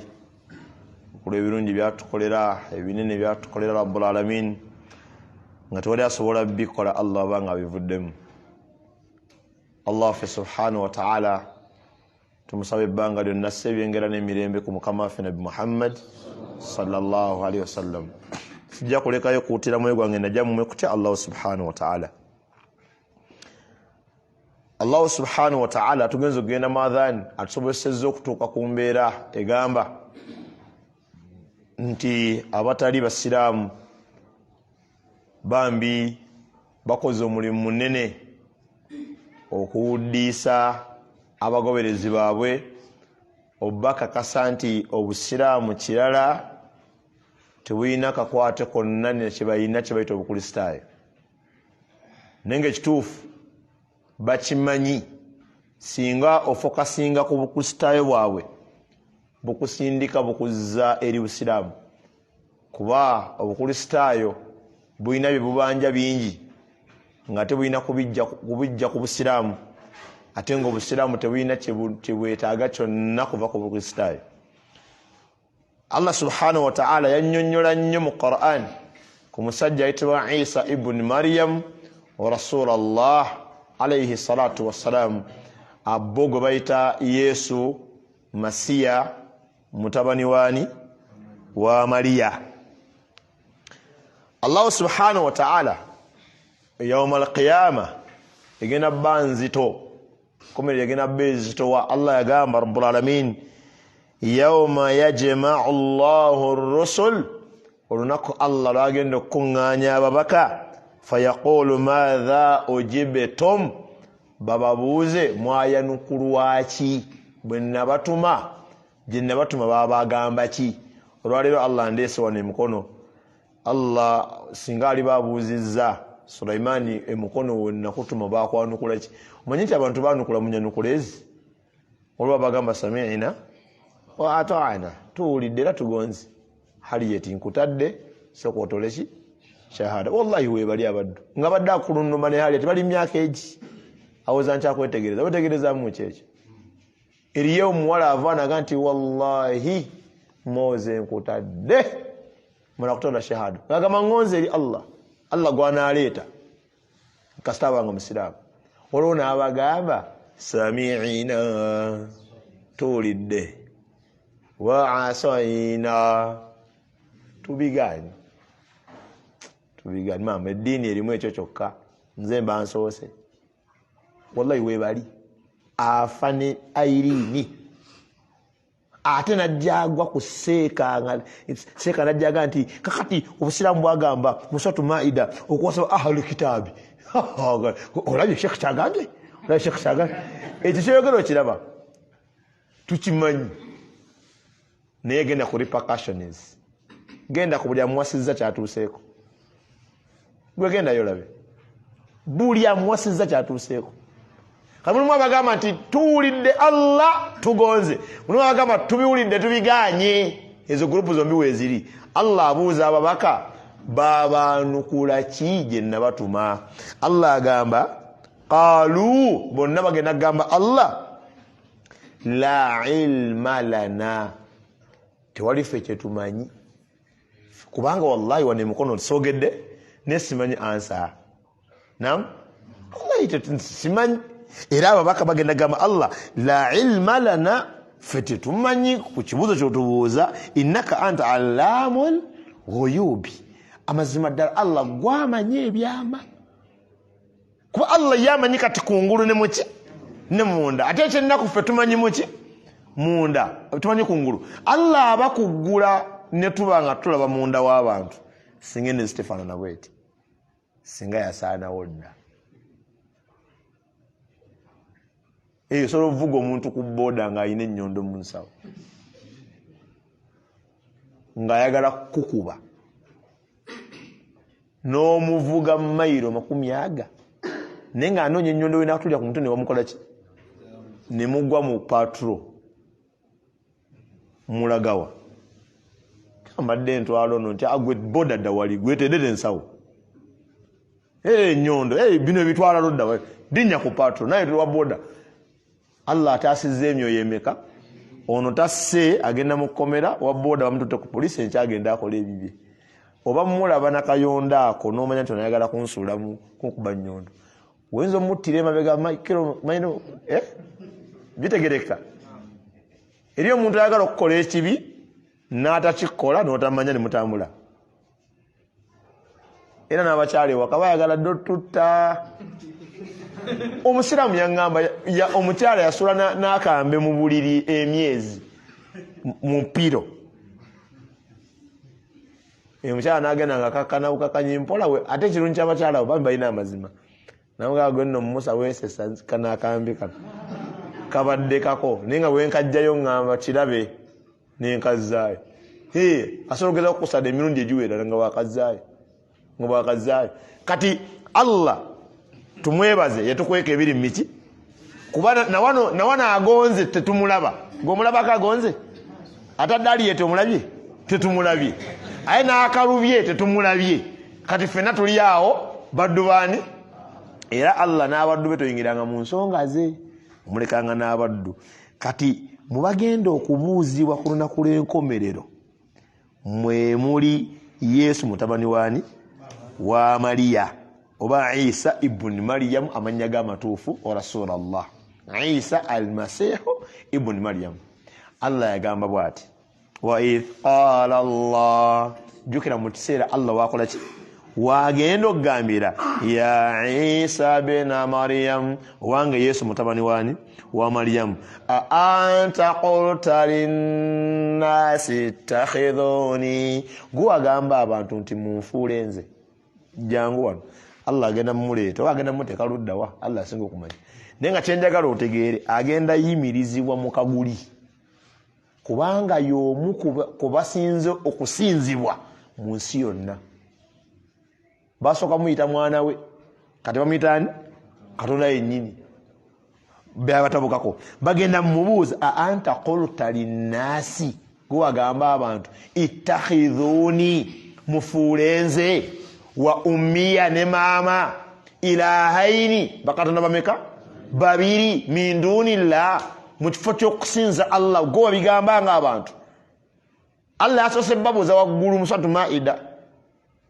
olw'ebirungi byatukolera ebinene byatukolera Rabbul Alamin nga tewali asobola bikola Allah abanga abivuddemu. Allah ffe subhanahu wa ta'ala tumusaba ebbanga lyonna ebyengera n'emirembe ku mukama waffe Nabi Muhammad sallallahu alaihi wasallam. Sijja kulekayo kuutira mwe gwange najja mumwe kutya Allah subhanahu wa ta'ala. Allah subhanahu wa ta'ala tugenza okugenda maadhani atusobozesezza okutuuka ku mbeera egamba nti abatali basiraamu bambi bakoze omulimu munene okuwuddiisa abagoberezi baabwe obakakasa nti obusiraamu kirala tebulina kakwate konna ne kyebalina kyebayita obukristaayo. Naye ng'ekituufu bakimanyi singa ofokasinga ku bukristaayo bwabwe bukusindika bukuzza eri busiraamu, kuba obukristaayo bulina bye bubanja bingi nga tebulina kubijja ku busiraamu, ate ng'obusiraamu tebulina kyebwetaaga kyonna kuva ku bukristaayo. Allah subhanahu wa ta'ala yannyonnyola nnyo mu Qur'an ku musajja ayitibwa Isa ibn Maryam wa Rasulallah alayhi salatu wassalam, abbo gwe bayita Yesu Masiya mutabani waani wa Mariya. Allah subhanahu wa ta'ala yawmal qiyama egenda bba nzito komere egenda bba nzito wa Allah yagamba Rabbul Alamin yawma yajma'u Allahu ar-rusul, olunaku Allah lwagenda okuŋŋaanya ababaka fayaqulu madha ujibtum, bababuuze mwayanukulwa ki bwe nabatuma gye nabatuma babagamba ki. Olwaleero Allah ndeese wano emikono. Allah singa ali babuuzizza Sulaimaani emukono we nakutuma bakwanukula ki? Omanyi nti abantu baanukula munyanukula ezi olwa bagamba sami'ina wa ata'ana, tuwulidde era tugonze. Haliyeti nkutadde sokootole ki shahada. Wallahi weebali abaddu nga badde akulunuma ne Haliyeti bali myaka egi awoza nkyakwetegereza. Wetegerezaamu kyekyo. Eriyo omuwala avaanaga nti wallahi moze nkutadde mala kutonda shahada, agamba ngonze eri Allah. Allah gwanaleeta kasita abanga musiraamu olwo n'abagamba sami'ina, tuwulidde, wa asayina, tubiganye. Maama eddiini erimu ekyo kyokka, nze mba nsoose. Wallahi weebali afa ne Ayirini ate najjagwa ku seeka najjaga nti kakati obusiraamu bwagamba musatu Maida okuwasaba ahlu kitaabi. Olabye Sheikh Kyagambye, olabye Sheikh Kyagambye ekyo kyeyogero kiraba tukimanyi, naye genda ku repercussions, genda ku buli amuwasizza kyatuuseeko. Gwe gendayo olabe buli amuwasizza kyatuuseeko. Mulimu abagamba nti tuwulidde Allah tugonze, mulimu abagamba tubiwulidde tubiganye. Ezo gurupu zombi weeziri. Allah abuuza ababaka babaanukula ki gye nabatuma. Allah agamba qaalu, bonna bagenda kugamba Allah la ilma lana, tewali ffe kyetumanyi, kubanga wallahi wane mukono sogedde nesimanyi ansa. Naam, wallahi simanyi. Era ababaka bagenda gamba Allah la ilma lana, ffe tetumanyi ku kibuuzo kyotubuuza, innaka anta allamul ghuyubi, amazima ddala Allah gwamanyi ebyama. Kuba Allah yamanyi kati kungulu ne muki ne munda, ate ekyennaku ffe tumanyi muki munda, tumanyi kungulu. Allah abakuggula ne tuba nga tulaba munda w'abantu singa ennezi tefaanana bweti, singa yasaanawo dda. Solo vugo omuntu ku boda nga ayina ennyondo mu nsawo ng'ayagala kukuba n'omuvuga mayiro 100 naye ng'anoonya ennyondo we n'atulya ku mutwe ne bamukola ki ne mugwa mu patro mulagawa ambadde ntwalo no nti agwe boda dda wali gwetedde ensawo ennyondo bino ebitwala lodda wali dinnya ku patro naye tuwa boda Allah ataasizza emyoyo emeka ono tasse agenda mu kkomera wa boda bamututte ku poliisi enkyagenda akola ebibye oba mulaba nakayonda ako n'omanya nti onayagala kunsuulamu kunkuba nnyondo wenza omuttira emabega maino bitegereka eri omuntu ayagala okukola ekibi n'atakikola n'otamanya ne mutambula era n'abakyala ewaka bayagala dde otutta omusiraamu yaŋŋamba omukyala yasula n'akambe mu buliri emyezi mu mpiro omukyala n'agenda nga kakkana bukakkanyi mpola we ate ekirungi ky'abakyala abo bambi balina amazima namugaa gwe nno mumusa weesesa kanaakambi kano kabadde kako naye nga bwenkajjayo ŋŋamba kirabe nenkazzaayo asobola okugeza okukusada emirundi egiwera nga wakazaayo kati Allah tumwebaze yatukweka ebiri miki kuba nawano agonze tetumulaba ng'omulabako agonze atadde ali yete omulabye tetumulabye aye n'akalubye tetumulabye kati ffenna tuli awo baddu baani era Allah n'abaddu be toyingiranga mu nsonga ze omulekanga n'abaddu kati mubagenda okubuuzibwa ku lunaku lw'enkomerero mwe muli Yesu mutabani waani wa Mariya oba Isa ibn Maryam amanya g'amatuufu wa Rasulallah Isa almasihu ibn Maryam Allah yagamba bw'ati wa idh qala Allah jukira mu kiseera Allah wakola ki wagenda okugambira ya Isa bin Maryam wange Yesu mutabani waani wa Maryam anta qulta linnasi ittakhidhuni guwagamba abantu nti munfuule nze jangu wano Allah agenda mumuleeta oba agenda mumuteeka luddawa Allah asinga okumanya naye nga kyenjagala otegeere agenda yimirizibwa mu kaguli kubanga y'omu ku basinze okusinzibwa mu nsi yonna basooka muyita mwana we kati bamuyitaani Katonda yennyini batabukako bagenda mumubuuza anta qulta linnaasi gwagamba abantu ittakhidhuni mufuule nze wa ummiya ne maama ilahaini bakatonda bameka babiri min dunillah mu kifo ky'okusinza Allah gwe wabigamba ng'abantu Allah yasoose babuuza waggulu mu suratu Maida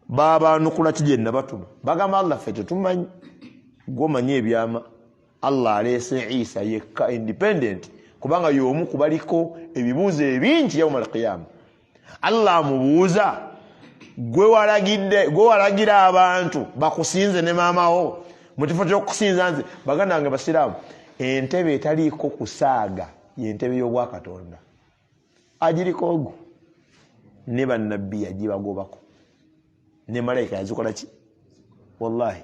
babanukula kigenda batuma bagamba Allah ffe tetumanyi gwomanyi ebyama Allah aleese Isa yekka independent kubanga y'omu kubaliko ebibuuzo ebingi yawma al-qiyama Allah amubuuza gwe walagira abantu bakusinze ne maamawo mu kifo ky'okusinza nze baganda bange basiraamu entebe etaliiko kusaaga y'entebe y'obwakatonda agiriko ogwo ne bannabbi yagibagobako ne malayika yazikola ki wallahi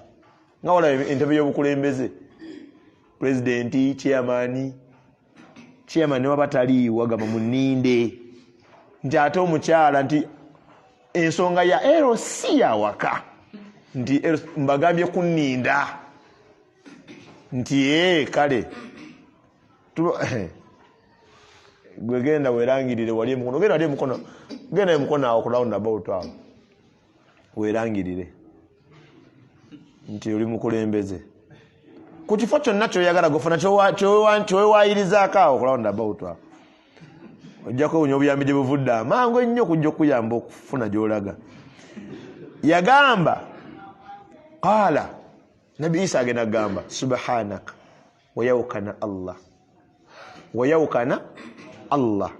nga walaba entebe y'obukulembeze pulezidenti chairman waba taliiwo agamba muninde nti ate omukyala nti ensonga ya ero si yawaka nti mbagambye kunninda nti kale gwegenda werangirire wali emukono genda emukono awo ku roundabout awo werangirire nti oli mukulembeze ku kifo kyonna kyoyagala gofuna kyowewayirizaako awo ku roundabout awo ojjako wunya obuyambi gye buvudde amangu ennyo okujja okuyamba okufuna gy'olaga yagamba qaala nabi Isa agenda kugamba subhanaka wayawukana Allah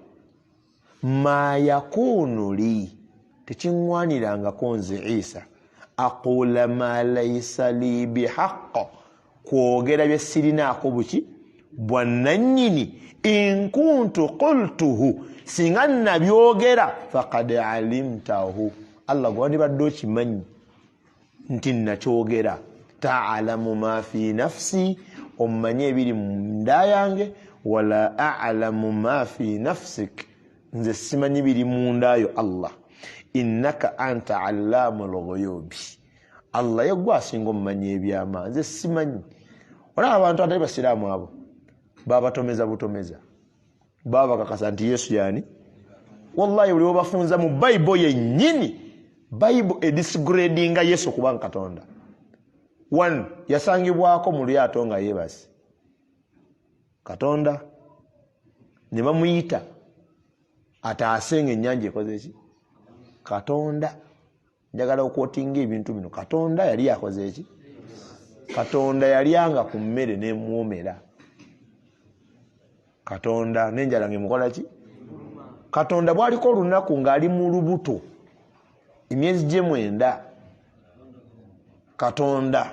ma yakunu li tekiŋŋwanirangako nze Isa aqula ma laysa li bihaqqa kwogera bye sirinaako buki bwannannyini in kuntu qultuhu singa nabyogera faqad alimtahu Allah gwandibadde okimanyi nti nakyogera ta'alamu ma fi nafsi omanye ebiri munda yange wala a'lamu ma fi nafsik nze simanyi biri mundayo Allah innaka anta allamul ghuyubi Allah yegwa asinga omumanyi ebyama nze simanyi olaba abantu atali basiraamu abo babatomeza butomeza baba kakasa nti Yesu yani wallahi uli obafunza mu Bible yennyini Bible edisgradinga Yesu kuba Katonda one yasangibwako mu lyato nga yebasi Katonda ne bamuyita ataasenga ennyanja ekoze ki Katonda njagala okwotinga ebintu bino Katonda yali akoze ki Katonda yalyanga ku mmere n'emwomera Katonda n'enjala ngemukola ki Katonda bwaliko olunaku ng'ali mu lubuto emyezi gye 9 Katonda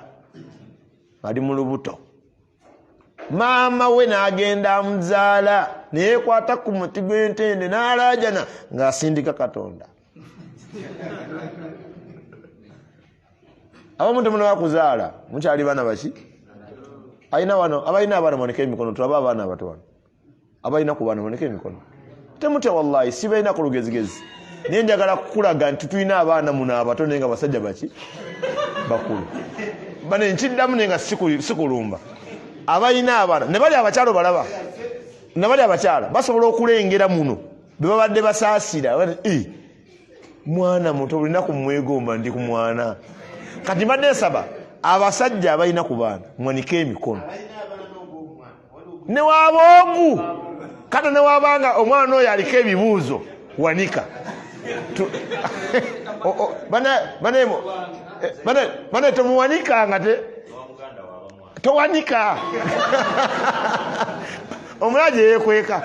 ali mu lubuto maama we n'agenda amuzaala neyekwata ku muti gw'entende n'alaajana ng'asindika Katonda abamu temuno bakuzaala mukyali baana baki ayina wano abalina abaana moneka emikono tulaba abaana abato wano abalina ku baana moneka emikono temutya wallahi si balina ku lugezigezi naye njagala kukulaga nti tulina abaana muno abato naye nga basajja baki bakulu bane nkiddamu naye nga sikulumba abalina abaana ne bali abakyalo balaba ne bali abakyala basobola okulengera muno be babadde basaasira mwana muto bulina kumwegomba ndi ku mwana kati mbadde nsaba abasajja abalina ku baana mwanike emikono ne waboogu kata ne wabanga omwana oyo aliko ebibuuzo wanika bane tomuwanika nga towanika omulaje yekweka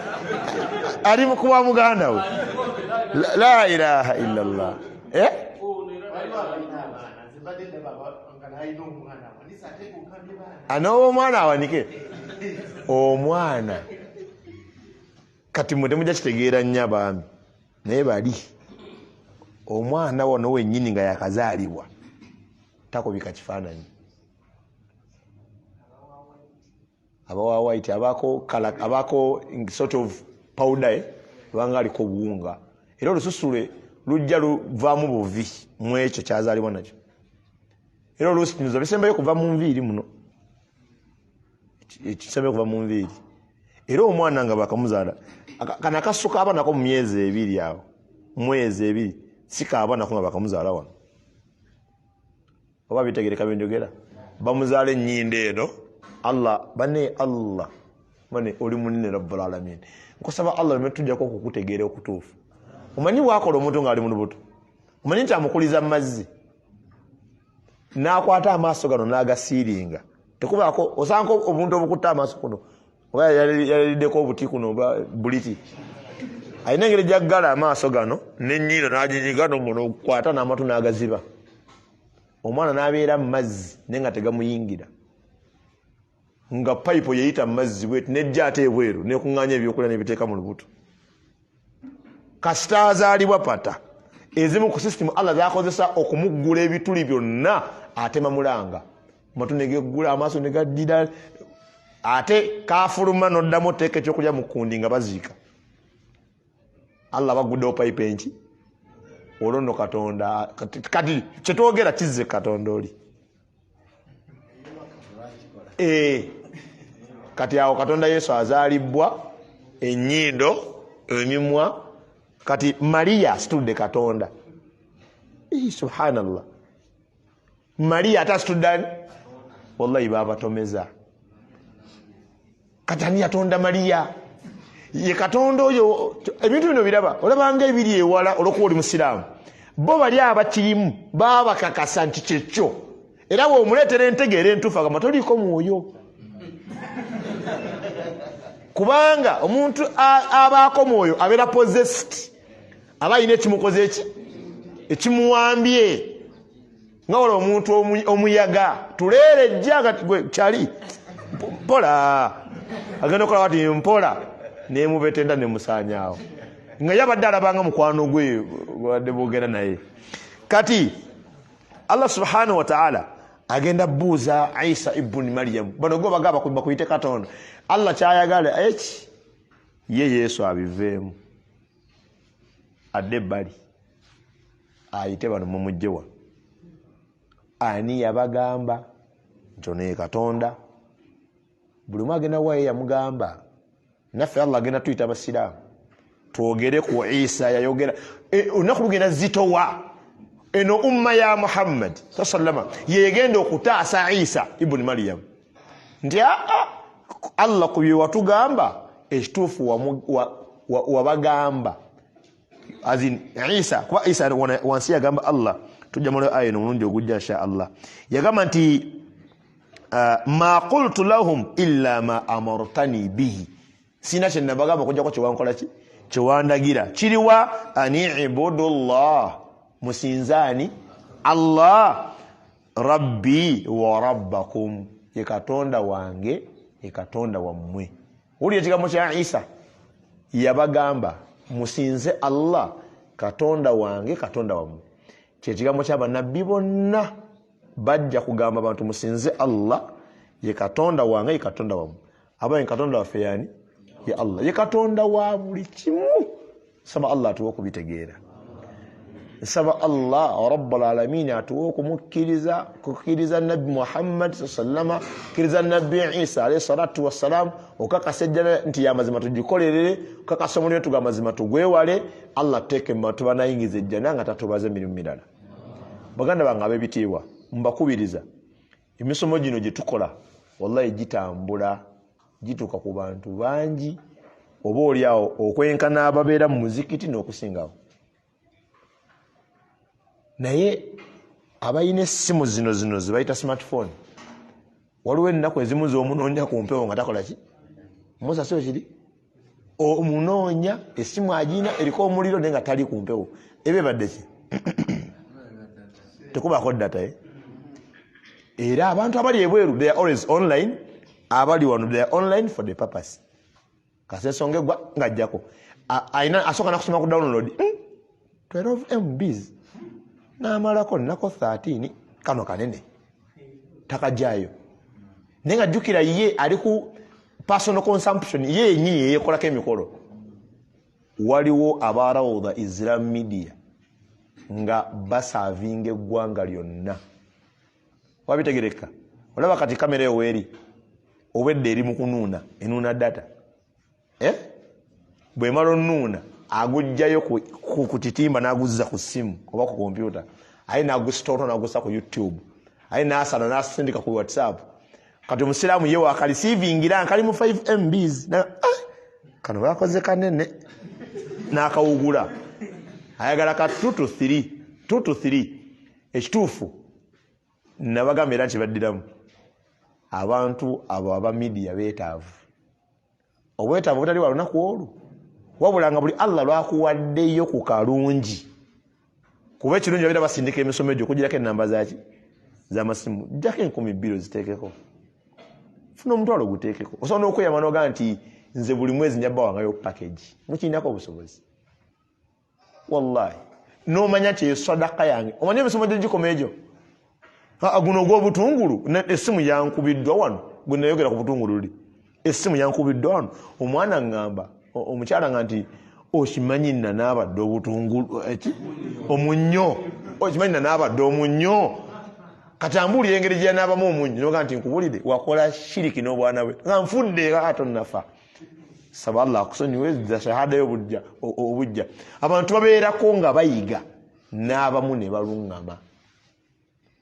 ali kuwa muganda we la ilaha illallah anowo omwana awanike omwana kati mwe temujja kitegeera nnyo abaami naye bali omwana wano wennyini nga yakazaalibwa takubika kifaananyi abawa white abako sort of powder lwanga aliko obuwunga era olususule lujja luvaamu buvi mu ekyo kyazaalibwa nakyo era oluusi kino bisembayo kuva mu nviiri muno ekisembayo kuva mu nviiri era omwana nga bakamuzaala kana kasuka abanako mu myezi 2 awo mwezi 2 sikaaba nga bakamuzaala wano oba bitegereka byenjogera bamuzaala ennyinda eno Allah bane oli munene rabbul alamin nkusaba Allah metujjako okukutegeera okutuufu omanyi bwakola omuntu ng'ali mu lubuto omanyi nti amukuliza mu mazzi n'akwata amaaso gano n'agasiiringa tekubaako osanko obuntu obukutta amaaso kuno oba yaliddeko obuti kuno oba buliti alina engeri jaggala amaaso gano n'ennyindo n'aginyiga nomuno okukwata n'amatu n'agaziba omwana n'abeera mu mazzi naye nga tegamuyingira nga payipo yeyita mu mazzi bwetu nejja ate ebweru nekuŋŋaanya ebyokulya nebiteeka mu lubuto kasita azaalibwa pata ezimu ku sisitimu Allah zakozesa okumuggula ebituli byonna atema mulanga matu negeggula amaaso negaddira ate kafuluma noddamu oteeka ekyokulya mu kundi nga baziika Allah baguddewo payipo enki olwo nno Katonda kati kyetwogera kizze Katonda oli kati awo Katonda Yesu azaalibwa ennyindo emimwa kati Maria asitudde Katonda subhanallah Maria atasitudde wallahi babatomeza kati ani yatonda Maria ye Katonda oyo ebintu bino biraba olabanga ebiri ewala olwokuba oli musiraamu bo bali abakirimu babakakasa nti kyekyo era bw'omuleetera entegeera entuufu agamba toliiko mwoyo kubanga omuntu abaako mwoyo abeera possessed aba alina ekimukoze eki ekimuwambye nga wala omuntu omuyaga tuleerejja nga kyali mpola agenda okola wati mpola nemubetenda nemusaanyaawo nga yabadde alabanga mukwano gwe badde boogera naye kati Allah subhanahu wa ta'ala agenda buuza Isa ibn Maryam bano go bagaba kuyite Katonda Allah kyayagala eki ye Yesu abiveemu adde bali ayite bano mumujjewa ani yabagamba ntone Katonda buli mwagenda waye yamugamba naffe Allah agenda tuyita abasiraamu twogere ku Isa yayogera unaku lugenda zitowa eno umma ya Muhammad sallama yegenda okutaasa Isa ibn Maryam nti Allah kubye watugamba ekituufu wabagamba azin Isa kuba Isa wansi yagamba Allah tujja mu aya eno mulungi ogujja insha Allah yagamba nti ma qultu lahum illa ma amartani bihi sina kye nabagamba okujjako kyewankola ki kyewandagira kiriwa ani ibudullah musinzani Allah rabbi wa rabbakum ye Katonda wange ye Katonda wammwe uli ekigambo kya Isa yabagamba musinze Allah Katonda wange Katonda wammwe kyekigambo ky'abannabbi bonna bajja kugamba abantu musinze Allah ye Katonda wange ye Katonda wammwe aba ye Katonda waffe yani ye Allah ye Katonda wa buli kimu saba Allah atuwa okubitegeera saba Allah rabbul alamin atuwa okumukkiriza nabbi Muhammad sallama kiriza nabbi Isa alayhi salatu wassalam okakasejjana nti yamazima tugikolerere okakasomulire tugamazima tugwewale Allah teke matuba nayingiza ejjana nga tatubaze mirimu mirala baganda bange ab'ebitiibwa mbakubiriza emisomo gino gye tukola wallahi gitambula gituuka ku bantu bangi oba oliawo okwenkana ababeera mu muzikiti n'okusingawo naye abayina essimu zino zibayita smartphone waliwo ennaku ezimu z'omunoonya ku mpewo nga takola ki musa sio kiri omunoonya essimu agina eriko omuliro naye nga tali ku mpewo ebe badde ki tekubaako data era abantu abali ebweru they are always online abali wano they are online for the purpose kasesonge gwa ngajjako aina asoka nakusoma ku download 12 MBs namalako nako 13 kano kanene takajayo nenga jukira ye ali ku personal consumption ye nyi yekolako emikolo waliwo abarawuza Islam media nga basavinga eggwanga lyonna wabitegereka olaba kati kamera eyo weri obwedde eri mu kunuuna enuuna data bwe malo nnuuna agujjayo ku kitimba n'aguzza ku ssimu oba ku kompyuta aye n'agusitoota n'agussa ku YouTube aye n'asana n'asindika ku WhatsApp kati omusiraamu ye wakalisiivingira nkali mu 5 MBs kano bakoze kanene n'akawugula ayagala ka 2 to 3 ekituufu nabagamba era nti baddiramu abantu abo aba media beetaavu obwetaavu butali bwa lunaku olwo wabula nga buli Allah lwakuwaddeyo ku kalungi kuba ekirungi babira basindika emisomo egyo okugirako ennamba zaki z'amasimu jjako 10,000 ziteekeko funa omutwalo guteekeko osobola n'okweyama n'ogaa nti nze buli mwezi njabba wangayo package mukirinako obusobozi wallahi n'omanya nti sadaka yange omanye emisomo gyo gikoma egyo guno gw'obutungulu essimu yankubiddwa wano gwe nayogera ku butungulu luli essimu yankubiddwa wano omwana ngamba omukyala nga nti okimanyi nna n'abadde obutungulu omunnyo okimanyi nna n'abadde omunnyo katambulira engeri gye yanaabamu omunnyo noga nti nkubulire wakola shiriki n'obwana bwe nga nfudde katonnafa saba Allah akusonyiwe za shahada obujja abantu babeerako nga bayiga n'abamu ne baluŋŋama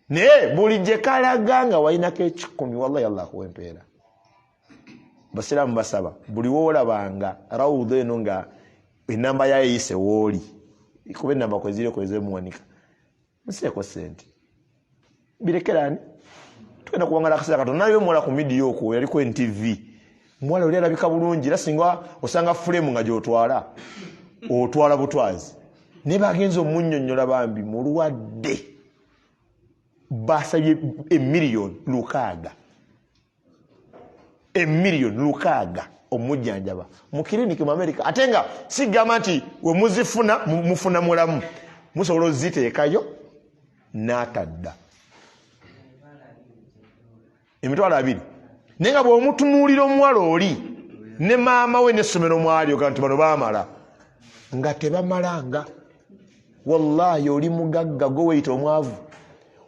naye buli gye kalaga nga walinako 10 wallahi Allah akuwa empeera basiraamu basaba buli woolabanga rawudo eno nga enamba yayo eyise wooli kuba enamba kweziremuwanika museeko sente birekerani tugenda kuwangala akaseera katono naliwe muwala ku midiya okwo yaliko NTV muwala oli alabika bulungi era singa osanga fulemu nga gyotwala otwala butwazi naye bagenza omunnyonnyola bambi mulwadde basabye emiliyoni 6 omujjanjaba mu kiriniki mu America ate nga sigamba nti we muzifuna mufuna mulamu musobola oziteekayo n'atadda emitwalo 2 naye nga bw'omutunuulira omuwala oli ne maama we n'essomero mwali oga nti bano baamala nga tebamalanga. Wallahi oli mugagga gwe weyita omwavu,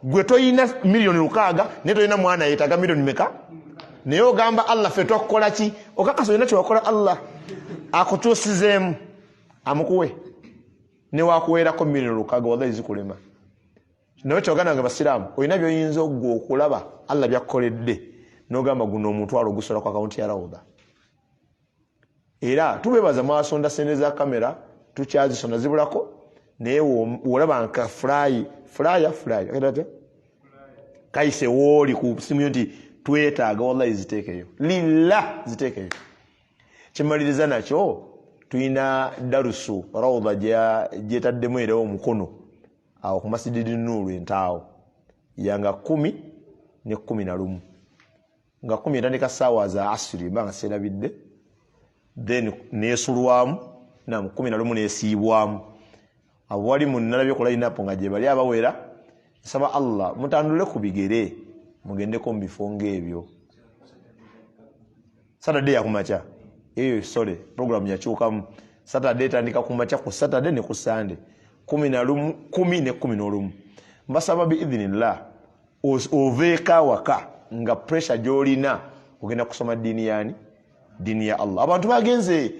gwe toyina miliyoni 600 naye toyina mwana yeetaga miliyoni meka, naye ogamba Allah ffe twakukola ki? Okakasa olina kyewakola Allah akutuusizeemu amukuwe ne wakuweerako miliyoni 600 wallahi zikulema. Naye kyogana nga basiraamu olina by'oyinza ogwo okulaba Allah byakkoledde n'ogamba guno omutwalo ogusola ku akawunti ya Rawda. Era tubebaza mwasonda sente za kamera tukyazisonda zibulako, naye wolaba nka flyer kayise wooli ku simu yo nti twetaaga, wallahi ziteekeyo lillah, ziteekeyo. Kimaliriza nakyo tulina darusu Rawda gyetaddemu era omukono awo ku Masjidi Nuru Entaawo yanga 10 ne 11 nga 10 etandika ssaawa za asiri mbanga serabidde, then neesulwamu na 11 neesiibwamu. Abo wali munnalabye ku line-up nga gye bali abawera. Nsaba Allah mutandule ku bigere mugendeko mu bifo ng'ebyo. Saturday ya kumacha sole program yakyukamu. Saturday tandika kumacha ku Saturday ne ku Sunday 10 ne 11. Mbasaba biidhnillah oveeka waka nga pressure gy'olina ogenda kusoma dini ya Allah. Abantu bagenze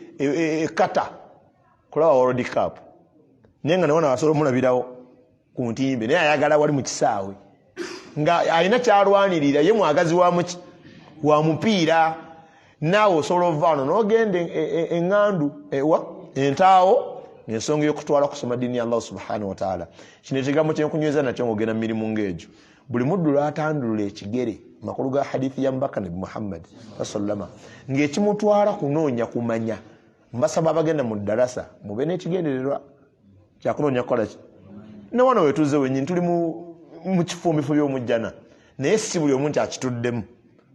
kata kulaba World Cup nenga naona wasolo mulabirawo ku ntimbe naye ayagala wali mu kisaawe nga alina kyalwanirira ye mwagazi wa mupiira naawe osobola ovaano n'ogenda eŋŋandu Entaawo n'ensonga y'okutwala kusoma dini ya Allah subhanahu wa ta'ala. Kino ekigambo kyenkunyweza nakyo ng'ogenda mu mirimu ng'egyo. Buli muddu lw'atandulula ekigere makulu ga hadithi ya mbaka Nabi Muhammad sallama ng'ekimutwala kunoonya kumanya. Mbasaba abagenda mu ddarasa mube n'ekigendererwa kyakunoonya kukola ki. Ne wano wetuze wennyini tuli mu kifumbifo by'omujjana naye si buli omuntu akituddemu.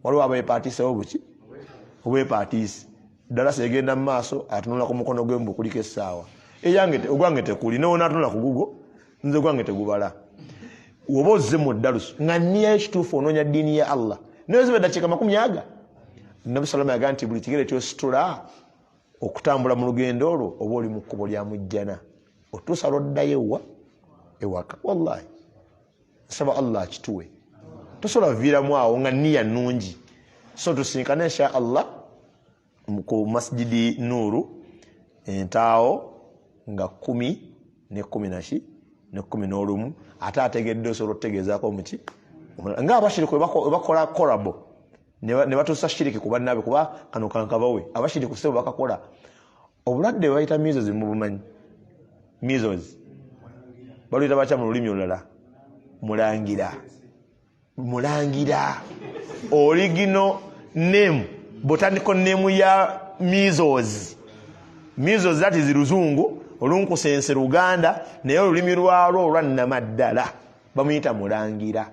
Waliwo abeepaatiisewo buki obwepaatiisi. Ddarasa egenda mu maaso atunula ku mukono gwe mbu kuliko essaawa eyange ogwange tekuli newona atunula ku gugo nze gwange tegubala. Woba ozze mu ddarusu nga nniya ekituufu onoonya ddiini ya Allah naye ziba eddakiika 40. Nabi salama yagaa nti buli kigere kyositula okutambula mu lugendo olwo oba oli mu kkubo lya mujjana otuusa lwoddayo ewaka. Wallahi nsaba Allah akituwe tosobola viiramu awo nga nniya nnungi. So tusinkane insha Allah ku Masjidi Nuru Entaawo nga 10 ne 10 ne 11 ate ategedde osobola otutegeezaako omuki nga abashiriku bakola kolabo ne batuusa shiriki ku bannaabwe kuba kano kankabawe abashiriku sebo bakakola obulwadde bayita measles mu bumanyi. Measles baluyita bakya mu lulimi olulala mulangira original name botanical name ya measles. Measles that is Luzungu olunkusense Luganda naye olulimi lwalwo olwannamaddala bamuyita mulangira.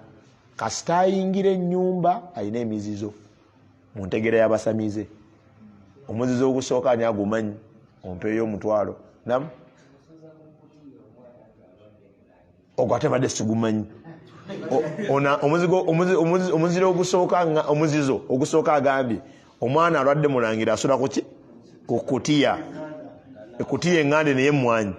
Kasita ayingira ennyumba alina emizizo mu ntegera y'abasamize. Omuzizo ogusooka ani agumanyi ompeeyo omutwalo nam ogwate badde sigumanyi. Omuziro ogusooka agambye omwana alwadde mulangira asula kuki ku kutiya ekutiya eŋŋande naye emmwanyi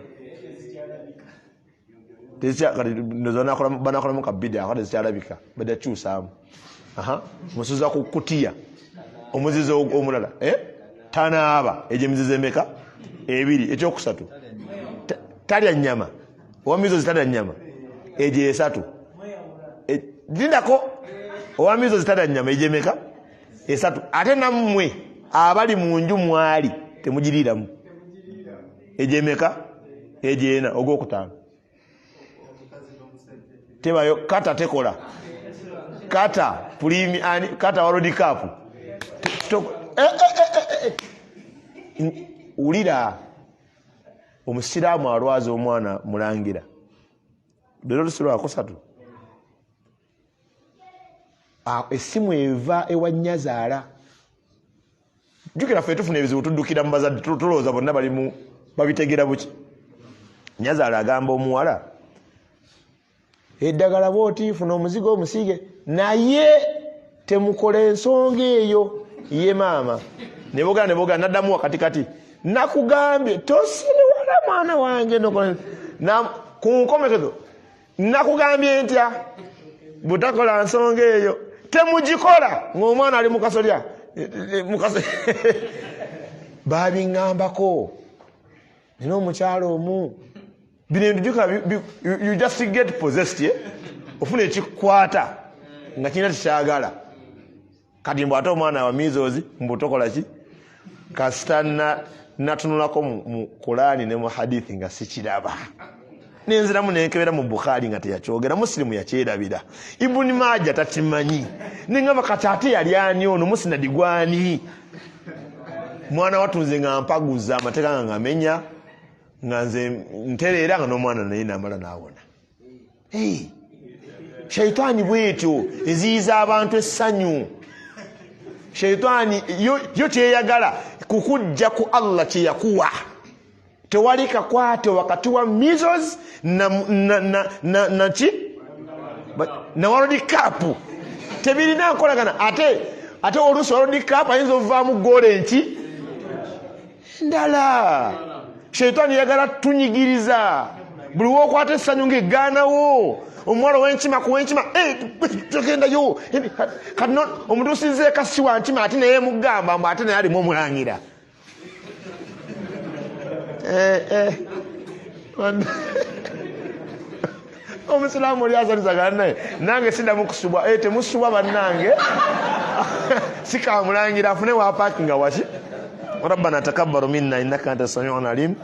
banakolamu kabida akade zikyalabika badde kyusaamu musuza ku kutiya omuzizo omulala tanaaba egyo emizizo emeka 2 ekyokusatu talya nnyama owamizo zitalya nnyama egyo 3 lindako owamizo zitalya nnyama egyo emeka 3 ate nammwe abali mu nju mwali temugiriiramu egyo emeka egyo 4 ogwokutaano tebayo kata tekola kata primi ani kata World Cup ulira omusiraamu alwaza omwana mulangira lero lusiro akosatu esimu eva ewa Nnyazaala jukira ffe tufuna ebizibu tuddukira mu bazadde tulowooza bonna balimu babitegera buki. Nnyazaala agamba omuwala eddagala bwoti funa omuzigo omusiige naye temukola ensonga eyo ye maama ne boga naddamu wakati nakugambye tosiriwala mwana wange ku nkomekezo nakugambye ntya butakola nsonga eyo temugikola ng'omwana ali mukasolya babiŋŋambako nina omukyalo omu bino endujuka you just get possessed ofuna ekikwata nga kirina tekyagala kati mbw ate omwana wa mizozi mbutokola ki kasita natunulako mu Qur'ani ne mu hadithi nga sikiraba nenziramu nenkebera mu Bukhari nga teyakyogera Muslimu yakyerabira Ibn Majah takimanyi nengamba kati ate yali ani ono Musnad gwani mwana watunze nga mpaguza amateeka nga amenya nga nze ntereera nga n'omwana naye namala naawona shaitani bwetyo eziyiza abantu essanyu shaitani yo kyeyagala kukujja ku Allah kyeyakuwa tewali kakwate wakati wa measles na World Cup tebirina nkolagana ate oluusi World Cup ayinza ovaamu goole nki ndala shaitani yagala tunyigiriza buli wokwata essanyu ng'egganawo omwalo w'enkima ku w'enkima togendayo kati omuntu osinze kasi wa nkima ate naye mugamba mbu ate naye alimu omulangira omusiraamu oli asalizagana naye nange siddamu kusubwa temusubwa bannange sikamulangira afune wapakinga waki ربنا تقبل منا إنك أنت السميع العليم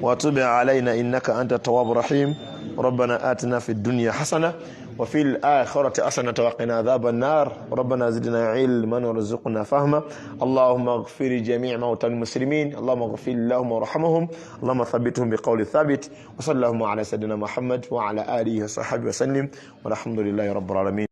وتب علينا إنك أنت التواب الرحيم ربنا آتنا في الدنيا حسنة وفي الآخرة حسنة وقنا عذاب النار ربنا زدنا علما وارزقنا فهما اللهم اغفر جميع موتى المسلمين اللهم اغفر لهم وارحمهم اللهم ثبتهم بقول ثابت وصلى اللهم على سيدنا محمد وعلى آله وصحبه وسلم والحمد لله رب العالمين.